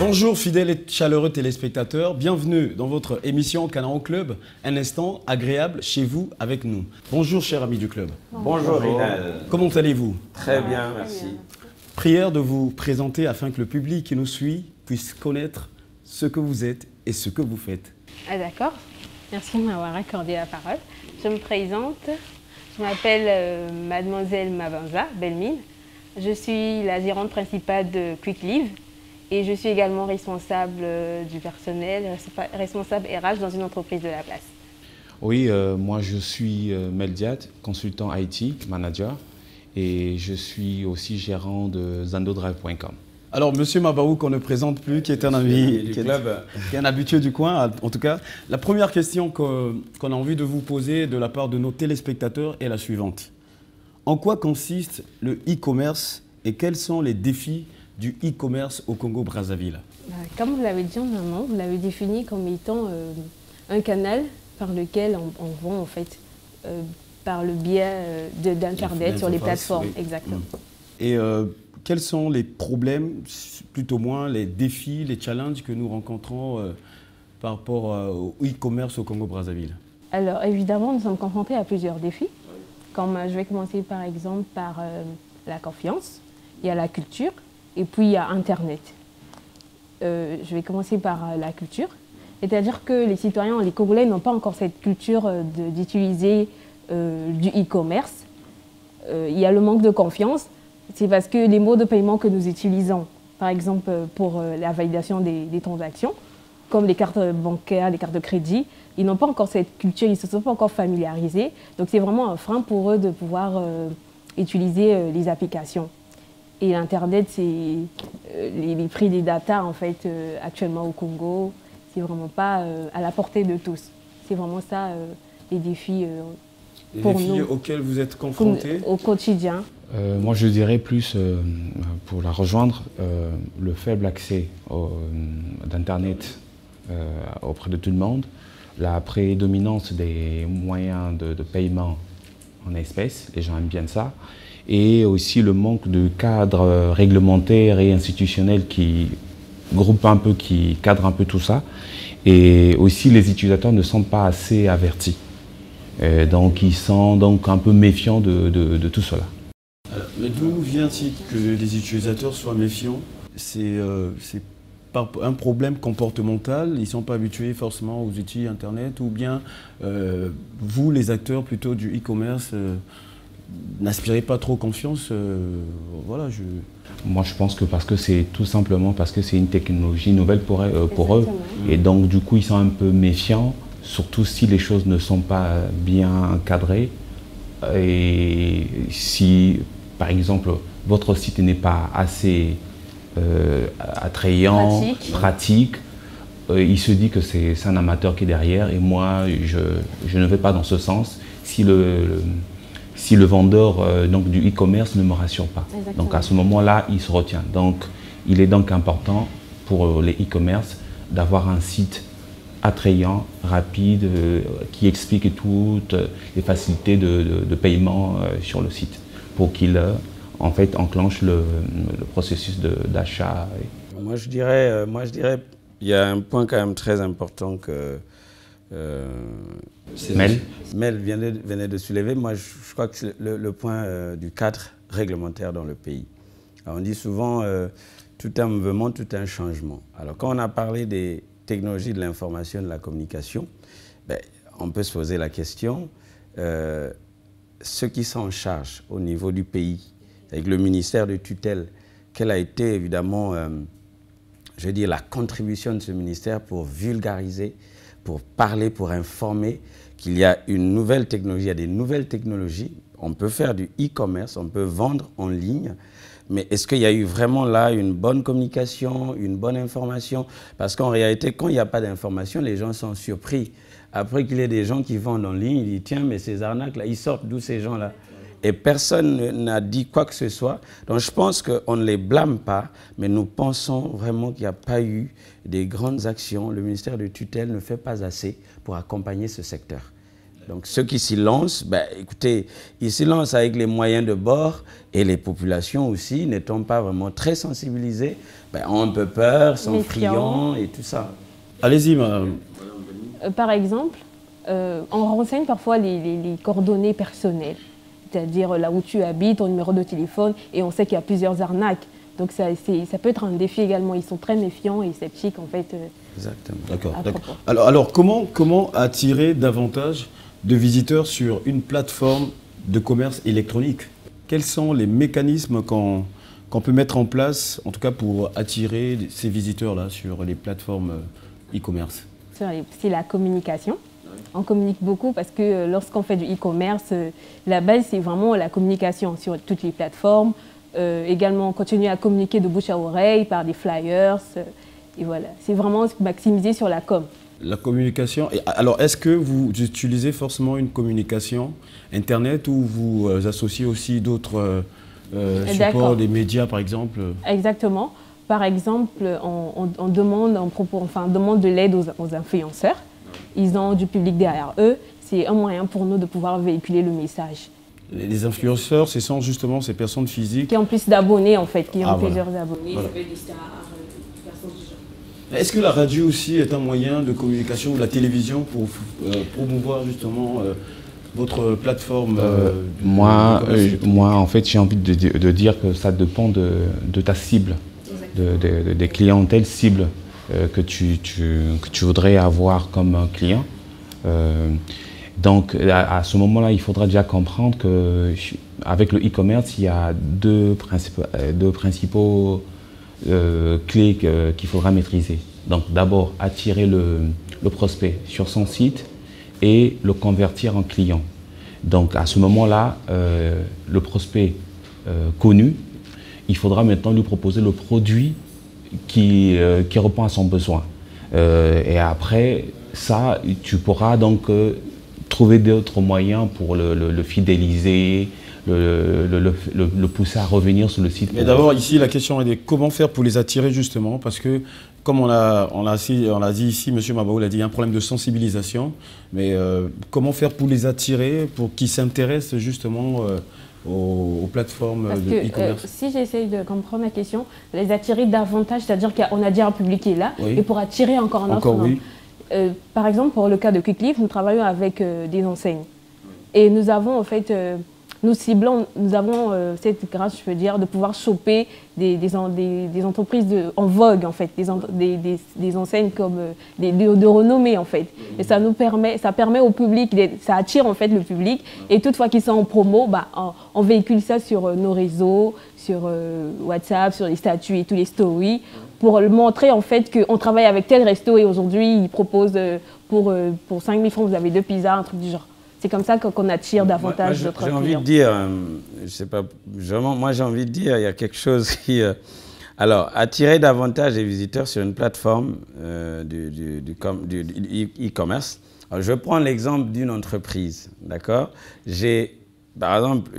Bonjour fidèles et chaleureux téléspectateurs, bienvenue dans votre émission Canaan Club, un instant agréable chez vous avec nous. Bonjour chers amis du club. Bonjour Rinal. Comment allez-vous? Très bien, merci. Prière de vous présenter afin que le public qui nous suit puisse connaître ce que vous êtes et ce que vous faites. Ah d'accord, merci de m'avoir accordé la parole. Je me présente, je m'appelle Mademoiselle Mabanza Belmine. Je suis la gérante principale de Quick Live et je suis également responsable du personnel, responsable RH dans une entreprise de la place. Oui, moi je suis Meldiat, consultant IT, manager, et je suis aussi gérant de ZandoDrive.com. Alors, Monsieur Mabaou, qu'on ne présente plus, qui est un ami, qui est un habitué du coin, en tout cas, la première question qu'on a envie de vous poser de la part de nos téléspectateurs est la suivante. En quoi consiste le e-commerce et quels sont les défis du e-commerce au Congo-Brazzaville? Comme vous l'avez dit en amont, vous l'avez défini comme étant un canal par lequel on vend en fait par le biais d'Internet sur les plateformes. Oui. Exactement. Et quels sont les problèmes, plutôt moins les défis, les challenges que nous rencontrons par rapport au e-commerce au Congo-Brazzaville? Alors évidemment, nous sommes confrontés à plusieurs défis. Comme je vais commencer par exemple par la confiance, il y a la culture et puis il y a Internet. Je vais commencer par la culture, c'est-à-dire que les citoyens, les Congolais n'ont pas encore cette culture d'utiliser du e-commerce. Il y a le manque de confiance, c'est parce que les modes de paiement que nous utilisons, par exemple pour la validation des transactions, comme les cartes bancaires, les cartes de crédit, ils n'ont pas encore cette culture, ils ne se sont pas encore familiarisés. Donc c'est vraiment un frein pour eux de pouvoir utiliser les applications. Et l'Internet, c'est les prix des data en fait actuellement au Congo, c'est vraiment pas à la portée de tous. C'est vraiment ça les défis pour nous. Les défis auxquels vous êtes confrontés au quotidien. Moi je dirais plus, pour la rejoindre, le faible accès d'Internet auprès de tout le monde, la prédominance des moyens de paiement en espèces, les gens aiment bien ça, et aussi le manque de cadre réglementaire et institutionnel qui groupe un peu, qui cadre un peu tout ça, et aussi les utilisateurs ne sont pas assez avertis, donc ils sont donc un peu méfiants de tout cela. Mais d'où vient-il que les utilisateurs soient méfiants? C'est un problème comportemental, ils ne sont pas habitués forcément aux outils Internet, ou bien vous, les acteurs plutôt du e-commerce, n'aspirez pas trop confiance voilà, Moi je pense que c'est tout simplement parce que c'est une technologie nouvelle pour eux, et donc du coup ils sont un peu méfiants, surtout si les choses ne sont pas bien cadrées, et si par exemple votre site n'est pas assez attrayant, pratique, il se dit que c'est un amateur qui est derrière, et moi je ne vais pas dans ce sens si le vendeur donc, du e-commerce ne me rassure pas. Exactement. Donc à ce moment-là, il se retient. Donc il est donc important pour les e-commerce d'avoir un site attrayant, rapide, qui explique toutes les facilités de paiement sur le site pour qu'il en fait, enclenche le processus d'achat. Moi, je dirais, il y a un point quand même très important que Mel venait de soulever. Moi, je crois que c'est le point du cadre réglementaire dans le pays. Alors, on dit souvent tout un mouvement, tout un changement. Alors, quand on a parlé des technologies de l'information et de la communication, ben, on peut se poser la question, ceux qui sont en charge au niveau du pays, avec le ministère de tutelle, quelle a été évidemment, je veux dire, la contribution de ce ministère pour vulgariser, pour parler, pour informer qu'il y a une nouvelle technologie, il y a des nouvelles technologies. On peut faire du e-commerce, on peut vendre en ligne, mais est-ce qu'il y a eu vraiment là une bonne communication, une bonne information? Parce qu'en réalité, quand il n'y a pas d'information, les gens sont surpris. Après qu'il y ait des gens qui vendent en ligne, ils disent tiens, mais ces arnaques-là, ils sortent d'où ces gens-là? Et personne n'a dit quoi que ce soit. Donc je pense qu'on ne les blâme pas, mais nous pensons vraiment qu'il n'y a pas eu des grandes actions. Le ministère de tutelle ne fait pas assez pour accompagner ce secteur. Donc ceux qui s'y lancent, ben, écoutez, ils s'y lancent avec les moyens de bord et les populations aussi, n'étant pas vraiment très sensibilisées, ben, ont un peu peur, sont friands et tout ça. Allez-y, madame. Par exemple, on renseigne parfois les coordonnées personnelles, c'est-à-dire là où tu habites, ton numéro de téléphone, et on sait qu'il y a plusieurs arnaques. Donc ça peut être un défi également. Ils sont très méfiants et sceptiques en fait. Exactement. D'accord. Alors comment attirer davantage de visiteurs sur une plateforme de commerce électronique? Quels sont les mécanismes qu'on peut mettre en place, en tout cas pour attirer ces visiteurs-là sur les plateformes e-commerce? C'est la communication. On communique beaucoup parce que lorsqu'on fait du e-commerce, la base c'est vraiment la communication sur toutes les plateformes. Également, on continue à communiquer de bouche à oreille par des flyers. Et voilà, c'est vraiment maximisé sur la com. La communication. Alors, est-ce que vous utilisez forcément une communication Internet ou vous associez aussi d'autres supports, des médias par exemple? Exactement. Par exemple, on demande de l'aide aux influenceurs. Ils ont du public derrière eux. C'est un moyen pour nous de pouvoir véhiculer le message. Les influenceurs, ce sont justement ces personnes physiques qui ont plus d'abonnés en fait, qui ont plusieurs abonnés. Voilà. Des stars, personnes du genre. Est-ce que la radio aussi est un moyen de communication, ou la télévision pour promouvoir justement votre plateforme moi, en fait, j'ai envie de dire que ça dépend de ta cible, des clientèles cibles que tu voudrais avoir comme client. Donc, à ce moment-là, il faudra déjà comprendre qu'avec le e-commerce, il y a deux principaux clés qu'il faudra maîtriser. Donc, d'abord, attirer le prospect sur son site et le convertir en client. Donc, à ce moment-là, le prospect connu, il faudra maintenant lui proposer le produit qui répond à son besoin. Et après, ça, tu pourras donc trouver d'autres moyens pour le fidéliser, le pousser à revenir sur le site. Mais d'abord, ici, la question est comment faire pour les attirer justement, parce que, comme on l'a dit ici, M. Mabao l'a dit, il y a un problème de sensibilisation, mais comment faire pour les attirer, pour qu'ils s'intéressent justement aux plateformes de e-commerce? Si j'essaye de comprendre la question, les attirer davantage, c'est-à-dire qu'on a déjà un public qui est là, oui. Et pour attirer encore un autre. Oui. Par exemple, pour le cas de Quicklift, nous travaillons avec des enseignes. Et nous avons en fait, nous ciblons, nous avons cette grâce, je peux dire, de pouvoir choper des entreprises en vogue en fait, des enseignes comme de renommée en fait. Et ça permet au public, ça attire en fait le public. Et toutefois qu'ils sont en promo, bah, on véhicule ça sur nos réseaux, sur WhatsApp, sur les statuts et tous les stories, pour montrer en fait qu'on travaille avec tel resto et aujourd'hui ils proposent pour 5 000 francs vous avez 2 pizzas, un truc du genre. C'est comme ça qu'on attire davantage d'autres clients. J'ai envie de dire, je sais pas, vraiment, moi j'ai envie de dire, il y a quelque chose qui... alors, attirer davantage les visiteurs sur une plateforme du e-commerce. Je prends l'exemple d'une entreprise, d'accord? J'ai, par exemple,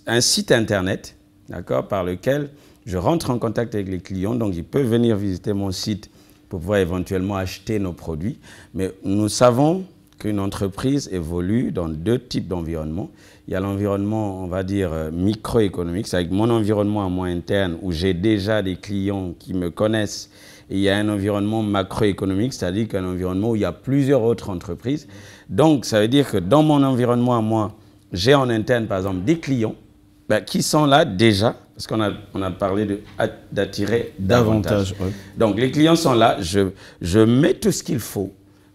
un site internet, d'accord, par lequel je rentre en contact avec les clients, donc ils peuvent venir visiter mon site pour pouvoir éventuellement acheter nos produits. Mais nous savons qu'une entreprise évolue dans 2 types d'environnements. Il y a l'environnement, on va dire, microéconomique, c'est avec mon environnement à moi interne où j'ai déjà des clients qui me connaissent. Et il y a un environnement macroéconomique, c'est-à-dire qu'un environnement où il y a plusieurs autres entreprises. Donc, ça veut dire que dans mon environnement à moi, j'ai en interne, par exemple, des clients qui sont là déjà, parce qu'on a parlé d'attirer davantage. Ouais. Donc, les clients sont là, je mets tout ce qu'il faut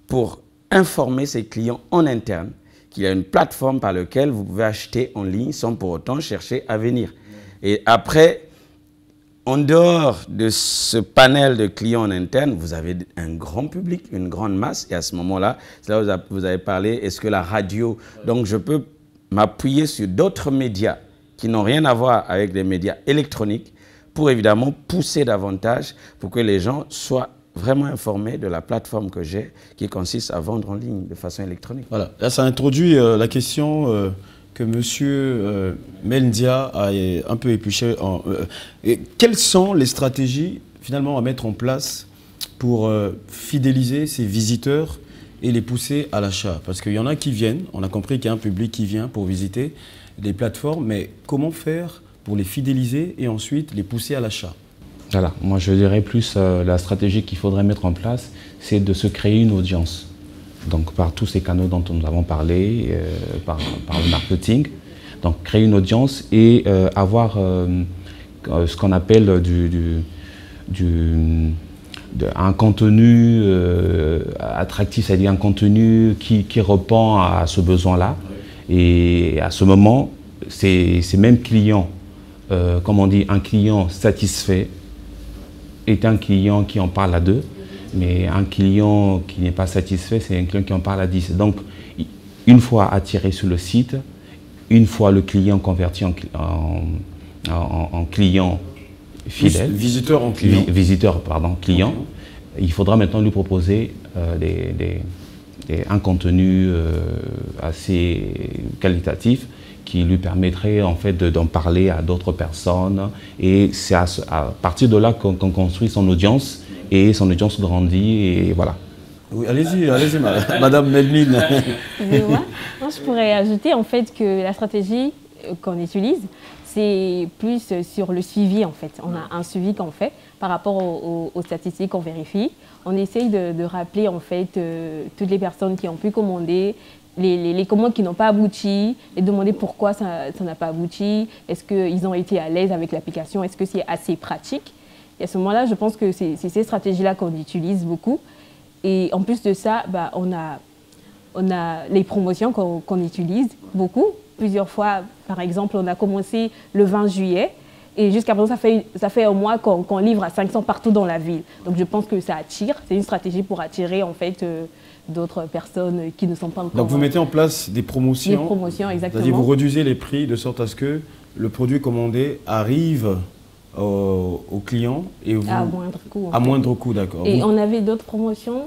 pour informer ces clients en interne qu'il y a une plateforme par laquelle vous pouvez acheter en ligne sans pour autant chercher à venir. Et après, en dehors de ce panel de clients en interne, vous avez un grand public, une grande masse. Et à ce moment-là, c'est là où vous avez parlé, est-ce que la radio... Donc, je peux m'appuyer sur d'autres médias qui n'ont rien à voir avec des médias électroniques pour évidemment pousser davantage pour que les gens soient vraiment informés de la plateforme que j'ai qui consiste à vendre en ligne de façon électronique. Voilà, là ça introduit la question que M. Mendia a un peu épluché. Quelles sont les stratégies finalement à mettre en place pour fidéliser ces visiteurs et les pousser à l'achat? Parce qu'il y en a qui viennent, on a compris qu'il y a un public qui vient pour visiter les plateformes, mais comment faire pour les fidéliser et ensuite les pousser à l'achat? Voilà, moi je dirais plus la stratégie qu'il faudrait mettre en place, c'est de se créer une audience. Donc par tous ces canaux dont nous avons parlé, par le marketing. Donc créer une audience et avoir ce qu'on appelle un contenu attractif, c'est-à-dire un contenu qui répond à ce besoin-là. Et à ce moment, ces mêmes clients, comme on dit, un client satisfait est un client qui en parle à 2, mais un client qui n'est pas satisfait, c'est un client qui en parle à 10. Donc, une fois attiré sur le site, une fois le client converti en client fidèle, visiteur en client. Visiteur, pardon, client, il faudra maintenant lui proposer un contenu assez qualitatif qui lui permettrait en fait d'en parler à d'autres personnes. Et c'est à partir de là qu'on construit son audience et son audience grandit et voilà. Oui, allez-y, Madame Melmine. Moi, je pourrais ajouter en fait que la stratégie qu'on utilise, c'est plus sur le suivi en fait. On a un suivi qu'on fait par rapport aux statistiques qu'on vérifie. On essaye de rappeler en fait toutes les personnes qui ont pu commander, les commandes qui n'ont pas abouti, et demander pourquoi ça n'a pas abouti, est-ce qu'ils ont été à l'aise avec l'application, est-ce que c'est assez pratique. Et à ce moment-là, je pense que c'est ces stratégies-là qu'on utilise beaucoup. Et en plus de ça, bah, on a les promotions qu'on utilise beaucoup. Plusieurs fois, par exemple, on a commencé le 20 juillet et jusqu'à présent, ça fait un mois qu'on livre à 500 partout dans la ville. Donc je pense que ça attire. C'est une stratégie pour attirer en fait d'autres personnes qui ne sont pas encore... Donc vous mettez en place des promotions. Des promotions, exactement. C'est-à-dire vous réduisez les prix de sorte à ce que le produit commandé arrive au client et vous... À moindre coût. À moindre coût, d'accord. Et on avait d'autres promotions.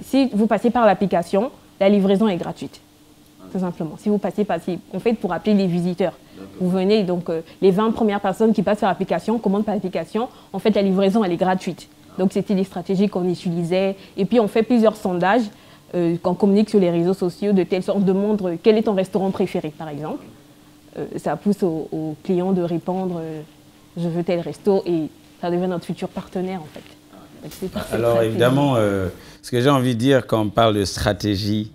Si vous passez par l'application, la livraison est gratuite. Tout simplement. Si vous passez en fait, pour appeler les visiteurs, vous venez, donc les 20 premières personnes qui passent par l'application, commandent par l'application, en fait, la livraison, elle est gratuite. Donc, c'était des stratégies qu'on utilisait. Et puis, on fait plusieurs sondages qu'on communique sur les réseaux sociaux, de telle sorte de montre quel est ton restaurant préféré, par exemple. Ça pousse aux clients de répondre je veux tel resto, et ça devient notre futur partenaire, en fait. Donc, alors, évidemment, ce que j'ai envie de dire quand on parle de stratégie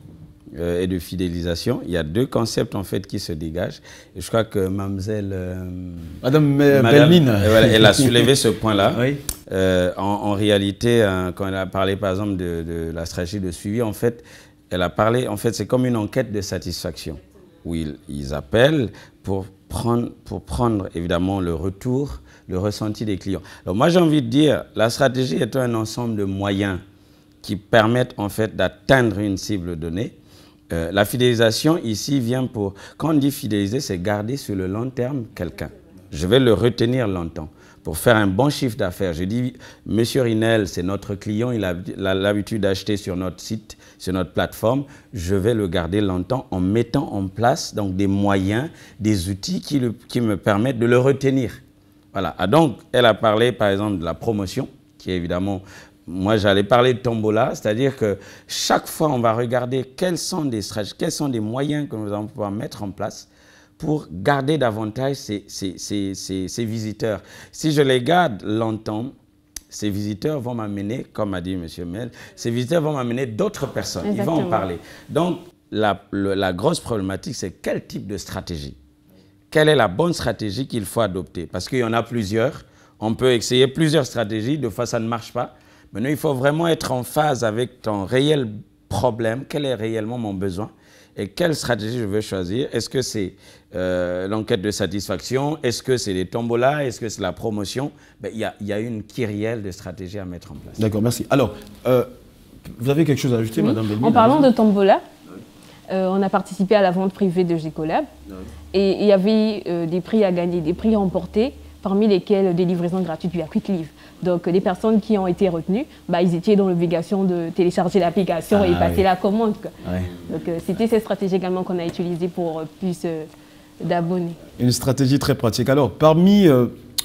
et de fidélisation, il y a deux concepts en fait qui se dégagent. Et je crois que Madame Belmine, elle a soulevé ce point-là. Oui. En réalité, quand elle a parlé par exemple de la stratégie de suivi, en fait, elle a parlé, en fait, c'est comme une enquête de satisfaction où ils appellent pour prendre évidemment le retour, le ressenti des clients. Alors moi, j'ai envie de dire, la stratégie est un ensemble de moyens qui permettent en fait d'atteindre une cible donnée. La fidélisation ici vient pour, quand on dit fidéliser, c'est garder sur le long terme quelqu'un. Je vais le retenir longtemps pour faire un bon chiffre d'affaires. Je dis, Monsieur Rinel, c'est notre client, il a l'habitude d'acheter sur notre site, sur notre plateforme. Je vais le garder longtemps en mettant en place donc, des moyens, des outils qui me permettent de le retenir. Voilà. Ah, donc, elle a parlé par exemple de la promotion, qui est évidemment... Moi, j'allais parler de tombola, c'est-à-dire que chaque fois, on va regarder quels sont des stratégies, quels sont des moyens que nous allons pouvoir mettre en place pour garder davantage ces visiteurs. Si je les garde longtemps, ces visiteurs vont m'amener, comme a dit M. Mel, ces visiteurs vont m'amener d'autres personnes. Exactement. Ils vont en parler. Donc, la grosse problématique, c'est quel type de stratégie? Quelle est la bonne stratégie qu'il faut adopter? Parce qu'il y en a plusieurs. On peut essayer plusieurs stratégies. De fois, ça ne marche pas. Maintenant, il faut vraiment être en phase avec ton réel problème. Quel est réellement mon besoin? Et quelle stratégie je veux choisir? Est-ce que c'est l'enquête de satisfaction? Est-ce que c'est les tombolas? Est-ce que c'est la promotion? Ben, il y a une kyrielle de stratégies à mettre en place. D'accord, merci. Alors, vous avez quelque chose à ajouter, Madame Belmine? En parlant de tombola, on a participé à la vente privée de Gécolab. Et il y avait des prix à gagner, des prix remportés, parmi lesquels des livraisons gratuites via QuickLive. Donc, les personnes qui ont été retenues, bah, ils étaient dans l'obligation de télécharger l'application et passer la commande. Ouais. Donc, c'était cette stratégie également qu'on a utilisée pour plus d'abonnés. Une stratégie très pratique. Alors, parmi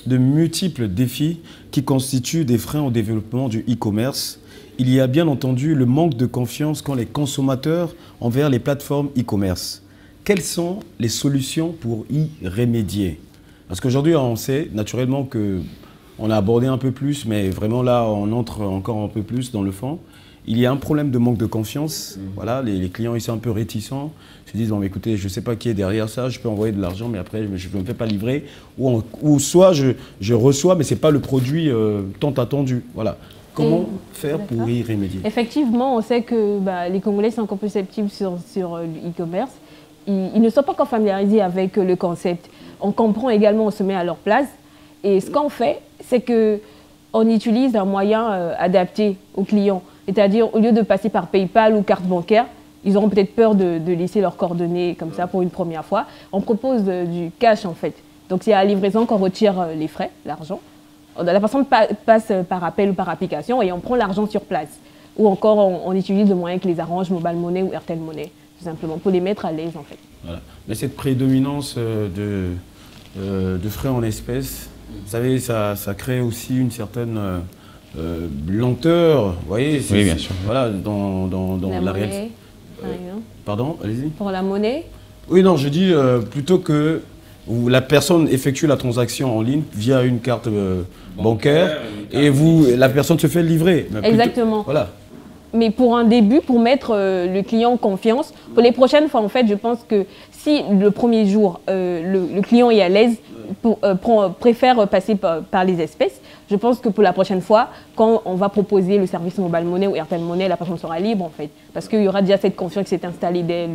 de multiples défis qui constituent des freins au développement du e-commerce. Il y a bien entendu le manque de confiance qu'ont les consommateurs envers les plateformes e-commerce. Quelles sont les solutions pour y remédier? Parce qu'aujourd'hui, on sait naturellement qu'on a abordé un peu plus, mais vraiment là, on entre encore un peu plus dans le fond. Il y a un problème de manque de confiance. Voilà, les clients ils sont un peu réticents. Ils se disent, bon, écoutez, je ne sais pas qui est derrière ça, je peux envoyer de l'argent, mais après, je ne me fais pas livrer. Ou soit je reçois, mais ce n'est pas le produit tant attendu. Voilà. Comment faire pour y remédier? Effectivement, on sait que les Congolais sont encore plus susceptibles sur le e-commerce. Ils ne sont pas encore familiarisés avec le concept. On comprend également, on se met à leur place. Et ce qu'on fait, c'est qu'on utilise un moyen adapté aux clients. C'est-à-dire, au lieu de passer par PayPal ou carte bancaire, ils auront peut-être peur de laisser leurs coordonnées comme ça pour une première fois. On propose du cash en fait. Donc c'est à la livraison qu'on retire les frais, l'argent. La personne passe par appel ou par application et on prend l'argent sur place. Ou encore, on utilise le moyen que les arrange Mobile Money ou Airtel Money, tout simplement, pour les mettre à l'aise en fait. Voilà. Mais cette prédominance de frais en espèces, vous savez, ça crée aussi une certaine lenteur, vous voyez. Oui, bien sûr. Voilà, dans la réalité. Pardon, allez-y. Pour la monnaie? Oui, non, je dis plutôt que où la personne effectue la transaction en ligne via une carte bancaire et la personne se fait livrer. Exactement. Voilà. Mais pour un début, pour mettre le client en confiance, pour les prochaines fois, en fait, je pense que si le premier jour, le client est à l'aise, préfère passer par les espèces, je pense que pour la prochaine fois, quand on va proposer le service Mobile Money ou Airtel Money, la personne sera libre, en fait. Parce qu'il y aura déjà cette confiance qui s'est installée dès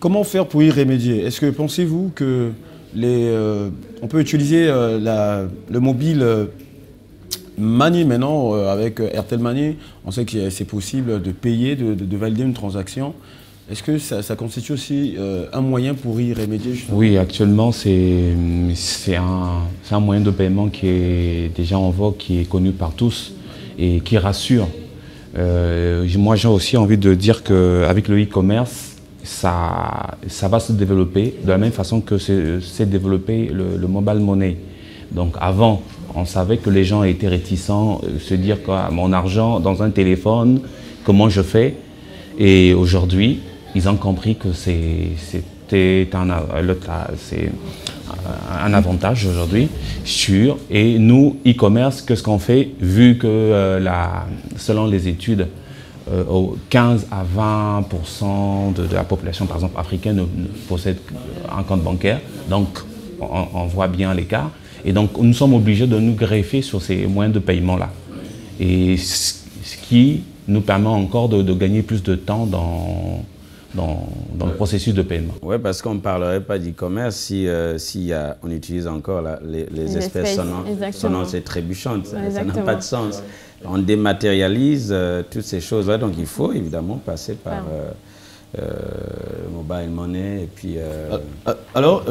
Comment faire pour y remédier? Est-ce que pensez-vous que on peut utiliser le mobile Money maintenant avec Airtel Money? On sait que c'est possible de payer, de valider une transaction. Est-ce que ça constitue aussi un moyen pour y remédier justement? Oui, actuellement, c'est un moyen de paiement qui est déjà en vogue, qui est connu par tous et qui rassure. Moi, j'ai aussi envie de dire qu'avec le e-commerce, ça va se développer de la même façon que s'est développé le mobile money. Donc avant, on savait que les gens étaient réticents, se dire que mon argent dans un téléphone, comment je fais? Et aujourd'hui, ils ont compris que c'est un avantage aujourd'hui sûr. Et nous, e-commerce, qu'est-ce qu'on fait? Vu que selon les études, 15 à 20% de la population, par exemple, africaine ne possède un compte bancaire. Donc, on voit bien l'écart. Et donc, nous sommes obligés de nous greffer sur ces moyens de paiement-là. Et ce qui nous permet encore de gagner plus de temps dans le processus de paiement. Oui, parce qu'on ne parlerait pas d'e-commerce si on utilise encore les espèces sonnantes et trébuchantes. Ça n'a pas de sens. On dématérialise toutes ces choses. Ouais, donc il faut évidemment passer par Mobile Money. Et puis, Alors,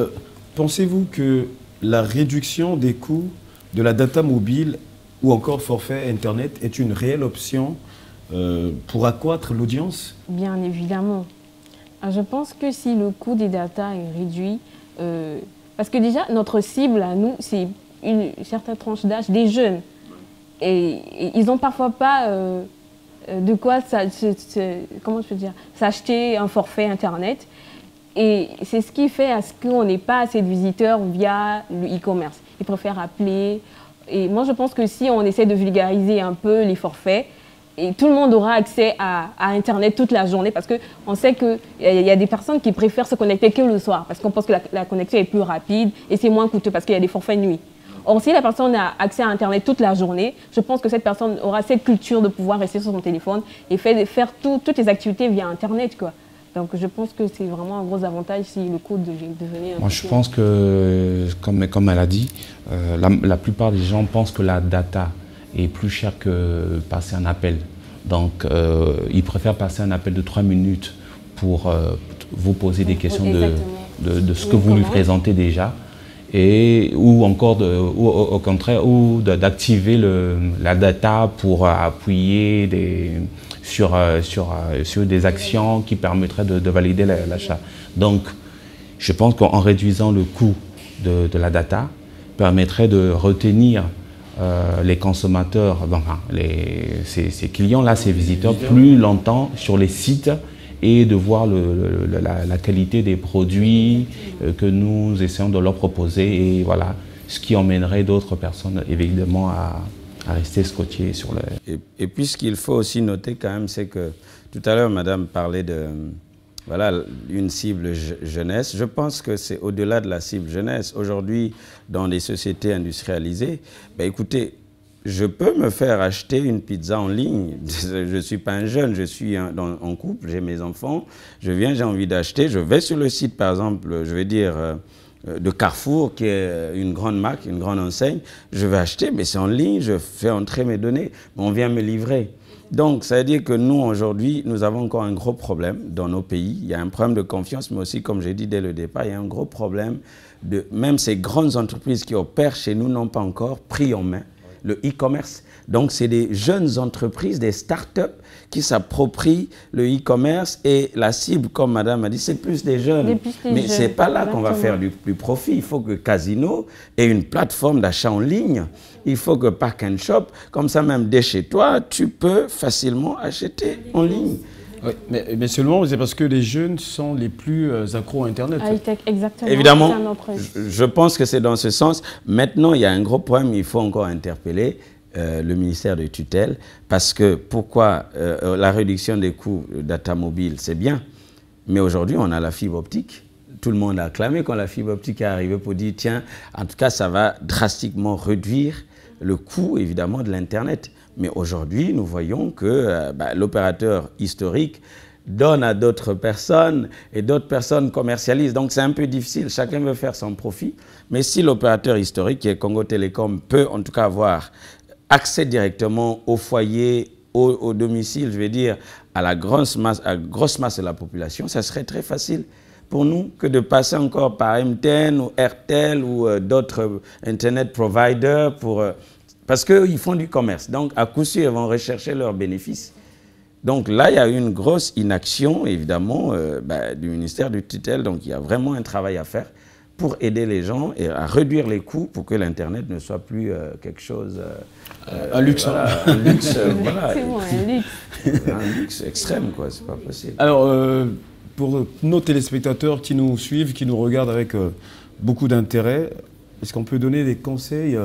pensez-vous que la réduction des coûts de la data mobile ou encore forfait Internet est une réelle option pour accroître l'audience? Bien évidemment. Je pense que si le coût des data est réduit, parce que déjà notre cible à nous, c'est une certaine tranche d'âge des jeunes. Et ils n'ont parfois pas de quoi s'acheter un forfait Internet. Et c'est ce qui fait à ce qu'on n'ait pas assez de visiteurs via le e-commerce. Ils préfèrent appeler. Et moi, je pense que si on essaie de vulgariser un peu les forfaits, et tout le monde aura accès à Internet toute la journée, parce qu'on sait qu'il y a des personnes qui préfèrent se connecter que le soir, parce qu'on pense que la connexion est plus rapide et c'est moins coûteux, parce qu'il y a des forfaits nuit. Or, si la personne a accès à Internet toute la journée, je pense que cette personne aura cette culture de pouvoir rester sur son téléphone et faire toutes les activités via Internet, quoi. Donc, je pense que c'est vraiment un gros avantage si le coût devenait... Moi, je pense que, comme elle a dit, la plupart des gens pensent que la data est plus chère que passer un appel. Donc, ils préfèrent passer un appel de 3 minutes pour vous poser des questions de ce que vous lui présentez déjà. Ou au contraire, d'activer la data pour appuyer sur des actions qui permettraient de valider l'achat. Donc, je pense qu'en réduisant le coût de la data, permettrait de retenir les consommateurs, enfin, ces clients-là, ces visiteurs, plus longtemps sur les sites et de voir la qualité des produits que nous essayons de leur proposer et voilà, ce qui emmènerait d'autres personnes évidemment à rester scotchées sur le... Et puis ce qu'il faut aussi noter quand même, c'est que tout à l'heure, madame parlait de voilà, une cible jeunesse. Je pense que c'est au-delà de la cible jeunesse. Aujourd'hui, dans les sociétés industrialisées, ben écoutez, je peux me faire acheter une pizza en ligne. Je ne suis pas un jeune, je suis en couple, j'ai mes enfants. Je viens, j'ai envie d'acheter. Je vais sur le site, par exemple, je vais dire, de Carrefour, qui est une grande marque, une grande enseigne. Je vais acheter, mais c'est en ligne, je fais entrer mes données. On vient me livrer. Donc, ça veut dire que nous, aujourd'hui, nous avons encore un gros problème dans nos pays. Il y a un problème de confiance, mais aussi, comme j'ai dit dès le départ, il y a un gros problème de... Même ces grandes entreprises qui opèrent chez nous n'ont pas encore pris en main le e-commerce. Donc, c'est des jeunes entreprises, des start-up qui s'approprient le e-commerce et la cible, comme madame a dit, c'est plus des jeunes. Mais ce n'est pas là qu'on va faire du profit. Il faut que Casino ait une plateforme d'achat en ligne. Il faut que Park & Shop, comme ça même dès chez toi, tu peux facilement acheter en ligne. Oui, mais seulement c'est parce que les jeunes sont les plus accros à Internet. Exactement. Évidemment, je pense que c'est dans ce sens. Maintenant, il y a un gros problème, il faut encore interpeller le ministère de tutelle, parce que pourquoi la réduction des coûts data mobile, c'est bien, mais aujourd'hui, on a la fibre optique. Tout le monde a acclamé quand la fibre optique est arrivée pour dire, tiens, en tout cas, ça va drastiquement réduire le coût, évidemment, de l'Internet. Mais aujourd'hui, nous voyons que l'opérateur historique donne à d'autres personnes et d'autres personnes commercialisent. Donc, c'est un peu difficile. Chacun veut faire son profit. Mais si l'opérateur historique, qui est Congo Télécom, peut en tout cas avoir accès directement au foyer, au domicile, je vais dire, à la grosse masse de la population, ça serait très facile pour nous que de passer encore par MTN ou RTL ou d'autres Internet providers parce qu'ils font du commerce. Donc, à coup sûr, ils vont rechercher leurs bénéfices. Donc là, il y a eu une grosse inaction, évidemment, du ministère du tutelle. Donc, il y a vraiment un travail à faire pour aider les gens et à réduire les coûts pour que l'Internet ne soit plus quelque chose... un luxe. Voilà, un luxe, voilà. Un luxe extrême, quoi. C'est pas possible. Alors, pour nos téléspectateurs qui nous suivent, qui nous regardent avec beaucoup d'intérêt, est-ce qu'on peut donner des conseils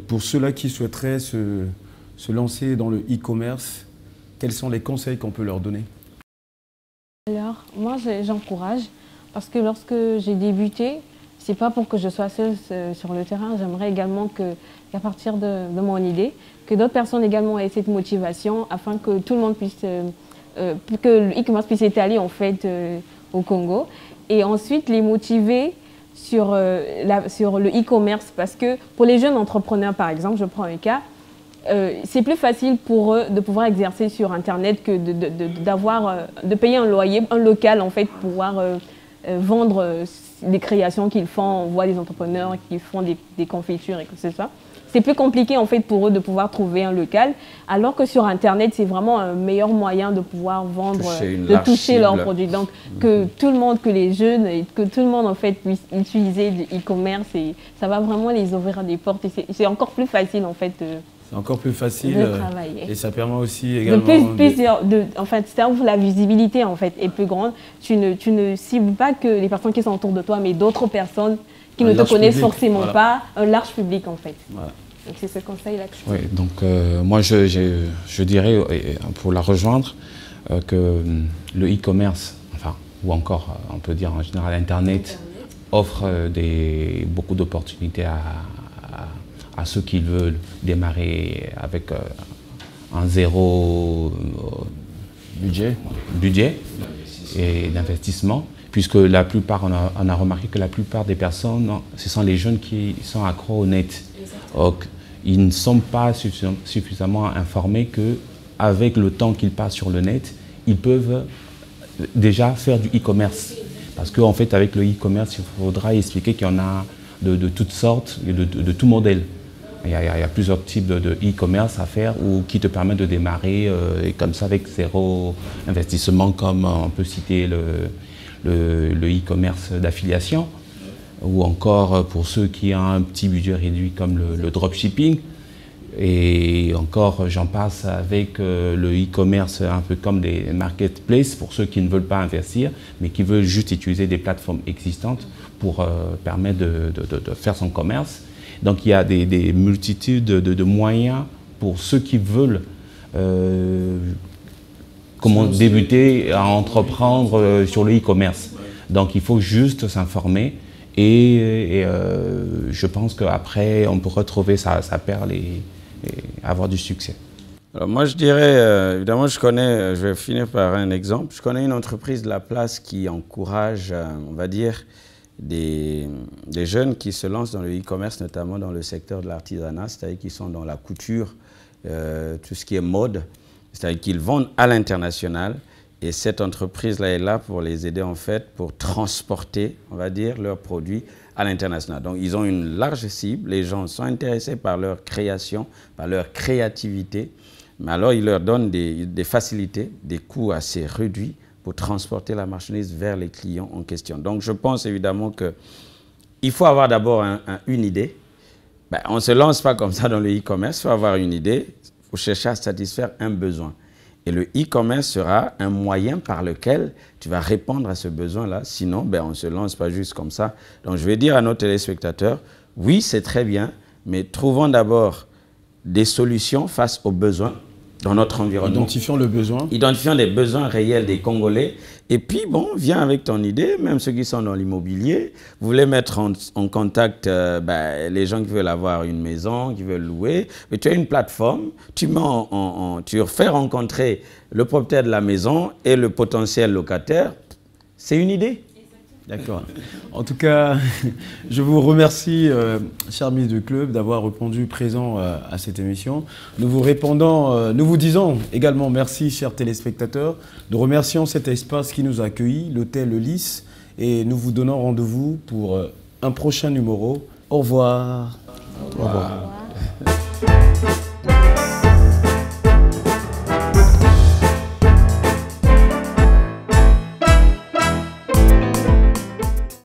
pour ceux-là qui souhaiteraient se lancer dans le e-commerce? Quels sont les conseils qu'on peut leur donner? Alors, moi, j'encourage, parce que lorsque j'ai débuté, c'est pas pour que je sois seule sur le terrain. J'aimerais également qu'à partir de mon idée, que d'autres personnes également aient cette motivation afin que tout le monde puisse, que le e-commerce puisse étaler en fait au Congo. Et ensuite, les motiver sur le e-commerce, parce que pour les jeunes entrepreneurs, par exemple, je prends un cas, c'est plus facile pour eux de pouvoir exercer sur Internet que de payer un loyer, un local en fait, pour pouvoir vendre les créations qu'ils font. On voit des entrepreneurs qui font des confitures et que c'est ça. C'est plus compliqué en fait pour eux de pouvoir trouver un local, alors que sur Internet, c'est vraiment un meilleur moyen de pouvoir vendre, de toucher leurs produits. Donc que tout le monde, que les jeunes, et que tout le monde en fait puisse utiliser du e-commerce, et ça va vraiment les ouvrir des portes. Et c'est encore plus facile en fait. C'est encore plus facile de travailler. Et ça permet aussi également... En fait, c'est où la visibilité en fait est plus grande. Tu ne cibles pas que les personnes qui sont autour de toi, mais d'autres personnes qui ne te connaissent forcément pas, un large public en fait. Voilà. Donc c'est ce conseil-là que je fais. Oui, donc moi je dirais, pour la rejoindre, que le e-commerce, enfin, ou encore on peut dire en général Internet, offre beaucoup d'opportunités à ceux qui veulent démarrer avec un zéro budget et d'investissement, puisque la plupart, on a remarqué que la plupart des personnes, ce sont les jeunes qui sont accros au net. Donc, ils ne sont pas suffisamment informés qu'avec le temps qu'ils passent sur le net, ils peuvent déjà faire du e-commerce. Parce qu'en fait, avec le e-commerce, il faudra expliquer qu'il y en a de toutes sortes, de tout modèle. Il y a plusieurs types de e-commerce à faire qui te permettent de démarrer et comme ça avec zéro investissement, comme on peut citer le e-commerce d'affiliation. ou encore pour ceux qui ont un petit budget réduit comme le dropshipping. Et encore, j'en passe avec le e-commerce, un peu comme des marketplaces pour ceux qui ne veulent pas investir, mais qui veulent juste utiliser des plateformes existantes pour permettre de faire son commerce. Donc il y a des multitudes de moyens pour ceux qui veulent comment débuter à entreprendre sur le e-commerce. Donc il faut juste s'informer et je pense qu'après on peut retrouver sa perle et avoir du succès. Alors moi je dirais, évidemment je vais finir par un exemple, je connais une entreprise de la place qui encourage, on va dire, des jeunes qui se lancent dans le e-commerce, notamment dans le secteur de l'artisanat, c'est-à-dire qui sont dans la couture, tout ce qui est mode, c'est-à-dire qu'ils vendent à l'international. Et cette entreprise-là est là pour les aider en fait pour transporter, on va dire, leurs produits à l'international. Donc ils ont une large cible, les gens sont intéressés par leur création, par leur créativité, mais alors ils leur donnent des facilités, des coûts assez réduits pour transporter la marchandise vers les clients en question. Donc je pense évidemment qu'il faut avoir d'abord une idée. Ben, on ne se lance pas comme ça dans le e-commerce, il faut avoir une idée, il faut chercher à satisfaire un besoin. Et le e-commerce sera un moyen par lequel tu vas répondre à ce besoin-là. Sinon, ben, on ne se lance pas juste comme ça. Donc, je vais dire à nos téléspectateurs, oui, c'est très bien, mais trouvons d'abord des solutions face aux besoins dans notre environnement. Identifions le besoin. Identifions les besoins réels des Congolais. Et puis, bon, viens avec ton idée, même ceux qui sont dans l'immobilier. Vous voulez mettre en contact les gens qui veulent avoir une maison, qui veulent louer. Mais tu as une plateforme, tu fais rencontrer le propriétaire de la maison et le potentiel locataire. C'est une idée. D'accord. En tout cas, je vous remercie, cher ami de club, d'avoir répondu présent à cette émission. Nous vous disons également merci, chers téléspectateurs. Nous remercions cet espace qui nous a accueillis, l'hôtel Le Lys, et nous vous donnons rendez-vous pour un prochain numéro. Au revoir. Au revoir.